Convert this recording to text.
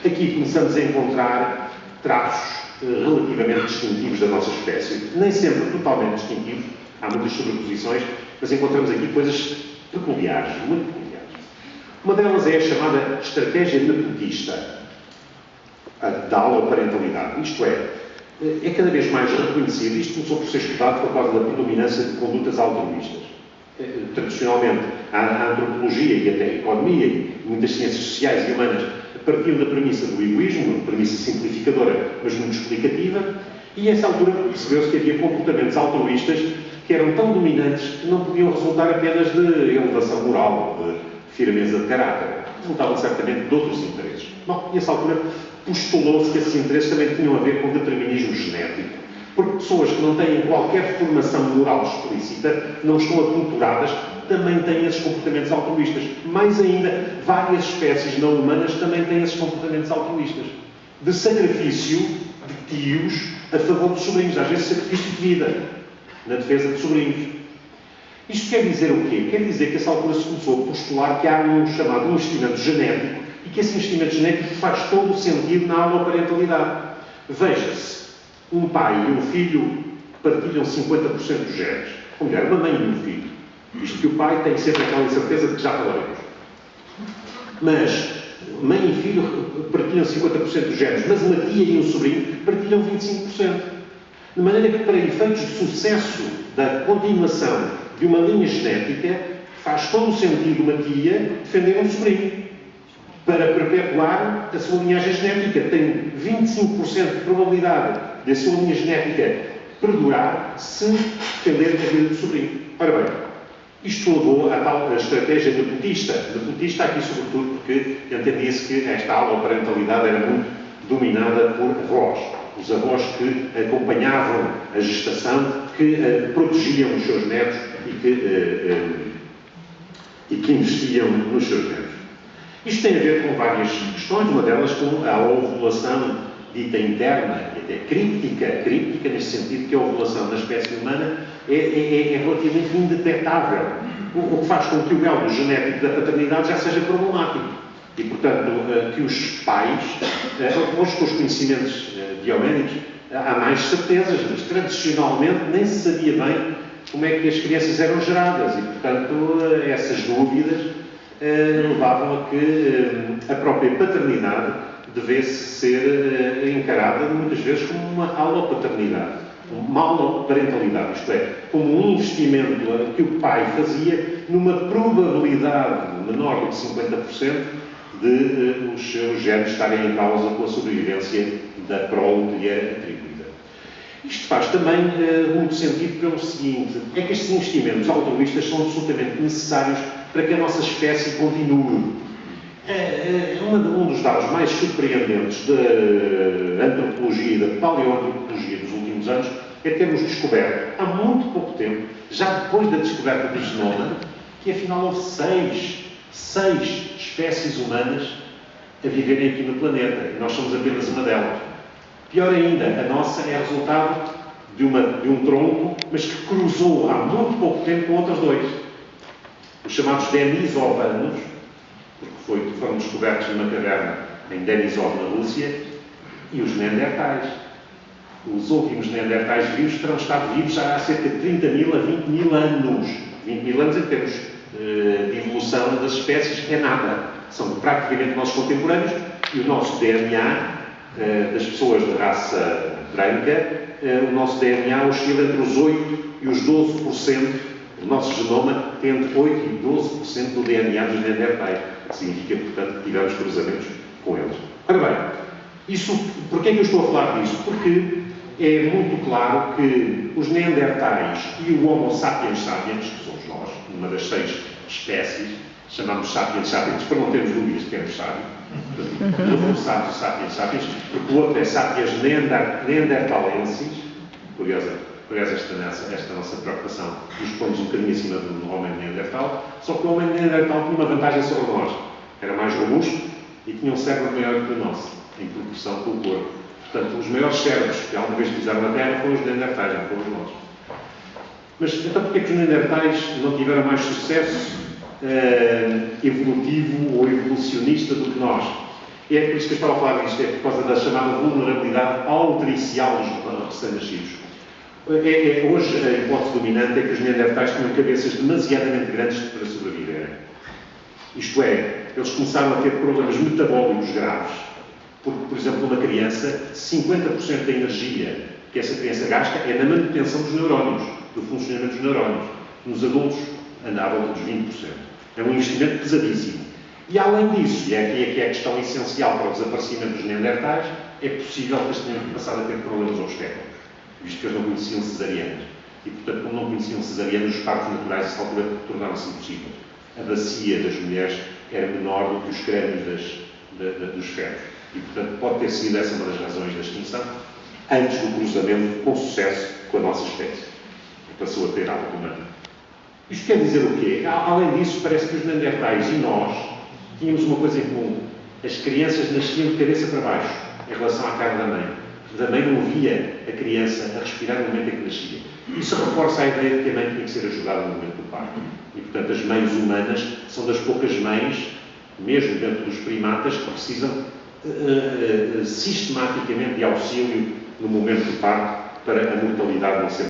aqui começamos a encontrar traços relativamente distintivos da nossa espécie. Nem sempre totalmente distintivos, há muitas sobreposições, mas encontramos aqui coisas peculiares, muito peculiares. Uma delas é a chamada estratégia nepotista da aloparentalidade. Isto é cada vez mais reconhecido, isto começou por ser estudado por causa da predominância de condutas altruístas. Tradicionalmente, a antropologia e até a economia e muitas ciências sociais e humanas partiam da premissa do egoísmo, uma premissa simplificadora, mas muito explicativa, e a essa altura percebeu-se que havia comportamentos altruístas que eram tão dominantes que não podiam resultar apenas de elevação moral, de firmeza de caráter. Resultavam certamente de outros interesses. Bom, e a essa altura postulou-se que esses interesses também tinham a ver com determinismo genético, porque pessoas que não têm qualquer formação moral explícita, não estão aculturadas, também têm esses comportamentos altruístas. Mais ainda, várias espécies não humanas também têm esses comportamentos altruístas. De sacrifício de tios a favor dos sobrinhos, às vezes sacrifício de vida, na defesa de sobrinhos. Isto quer dizer o quê? Quer dizer que a essa altura se começou a postular que há um chamado investimento genético e que esse investimento genético faz todo o sentido na aloparentalidade. Veja-se, um pai e um filho partilham 50% dos genes. Ou melhor, uma mãe e um filho. Isto que o pai tem sempre aquela incerteza de que já falaremos. Mas mãe e filho partilham 50% dos genes, mas uma tia e um sobrinho partilham 25%. De maneira que, para efeitos de sucesso da continuação de uma linha genética, faz todo o sentido uma tia defender um sobrinho. Para perpetuar a sua linhagem genética, tem 25% de probabilidade de a sua linha genética perdurar se defender a vida do sobrinho. Ora bem, isto levou à tal estratégia nepotista. Nepotista aqui, sobretudo, porque entendia-se que esta aloparentalidade era muito dominada por avós. Os avós que acompanhavam a gestação, que protegiam os seus netos e que investiam nos seus netos. Isto tem a ver com várias questões, uma delas com a ovulação dita interna e até críptica neste sentido, que a ovulação na espécie humana é relativamente indetectável, o que faz com que o elo genético da paternidade já seja problemático. E, portanto, que os pais, hoje com os conhecimentos biomédicos, há mais certezas, mas tradicionalmente nem se sabia bem como é que as crianças eram geradas e, portanto, essas dúvidas levavam a que a própria paternidade devesse ser encarada muitas vezes como uma alopaternidade, uma aloparentalidade, isto é, como um investimento que o pai fazia numa probabilidade menor do que 50% de os seus genes estarem em causa com a sobrevivência da prole que lhe é atribuída. Isto faz também muito sentido pelo seguinte, é que estes investimentos altruístas são absolutamente necessários para que a nossa espécie continue. Um dos dados mais surpreendentes da antropologia e da paleoantropologia dos últimos anos é termos descoberto, há muito pouco tempo, já depois da descoberta do genoma, que afinal houve seis espécies humanas a viverem aqui no planeta, e nós somos apenas uma delas. Pior ainda, a nossa é resultado de um tronco, mas que cruzou há muito pouco tempo com outros dois. Os chamados denisovanos, porque foram descobertos numa caverna em Denisov, na Rússia, e os neandertais. Os últimos neandertais vivos terão estado vivos há cerca de 30 mil a 20 mil anos. 20 mil anos em termos de evolução das espécies é nada. São praticamente nossos contemporâneos e o nosso DNA das pessoas de raça branca, o nosso DNA oscila entre os 8% e os 12%. O nosso genoma tem entre 8% e 12% do DNA dos neandertais. Significa, portanto, que tivemos cruzamentos com eles. Ora bem, porquê é que eu estou a falar disso? Porque é muito claro que os neandertais e o Homo sapiens sapiens, que somos nós, uma das 6 espécies, chamamos sapiens sapiens, para não termos dúvidas de quem nos sabe, o sapiens sapiens, porque o outro é sapiens neandertalensis, curiosa esta nossa preocupação, nos põe-nos um bocadinho acima do homem neandertal, só que o homem neandertal tinha uma vantagem sobre nós, era mais robusto e tinha um cérebro maior que o nosso, em proporção com o corpo. Portanto, os maiores cérebros que alguma vez pisaram na Terra foram os neandertais, não foram os nossos. Mas então porquê é que os neandertais não tiveram mais sucesso evolutivo ou evolucionista do que nós? É por isso que eu estava a falar disto, é por causa da chamada vulnerabilidade altricial dos recém-nascidos. Hoje, a hipótese dominante é que os neandertais tinham cabeças demasiadamente grandes para sobreviverem. Isto é, eles começaram a ter problemas metabólicos graves, porque, por exemplo, uma criança, 50% da energia que essa criança gasta é na manutenção dos neurónios, do funcionamento dos neurónios. Nos adultos, anda à volta dos 20%. É um investimento pesadíssimo. E, além disso, e aqui é que é a questão essencial para o desaparecimento dos neandertais, é possível que eles tenham passado a ter problemas obstétricos, visto que eles não conheciam cesarianas. E, portanto, como não conheciam cesarianas, os partos naturais, nessa altura, tornaram-se impossíveis. A bacia das mulheres era menor do que os crânios dos fetos. E, portanto, pode ter sido essa uma das razões da extinção, antes do cruzamento com sucesso com a nossa espécie. E passou a ter hábito humano. Isto quer dizer o quê? Além disso, parece que os neandertais e nós tínhamos uma coisa em comum. As crianças nasciam de cabeça para baixo, em relação à carne da mãe. A mãe não via a criança a respirar no momento em que nascia. Isso reforça a ideia de que a mãe tinha que ser ajudada no momento do parto. E, portanto, as mães humanas são das poucas mães, mesmo dentro dos primatas, que precisam sistematicamente de auxílio no momento do parto para a mortalidade não ser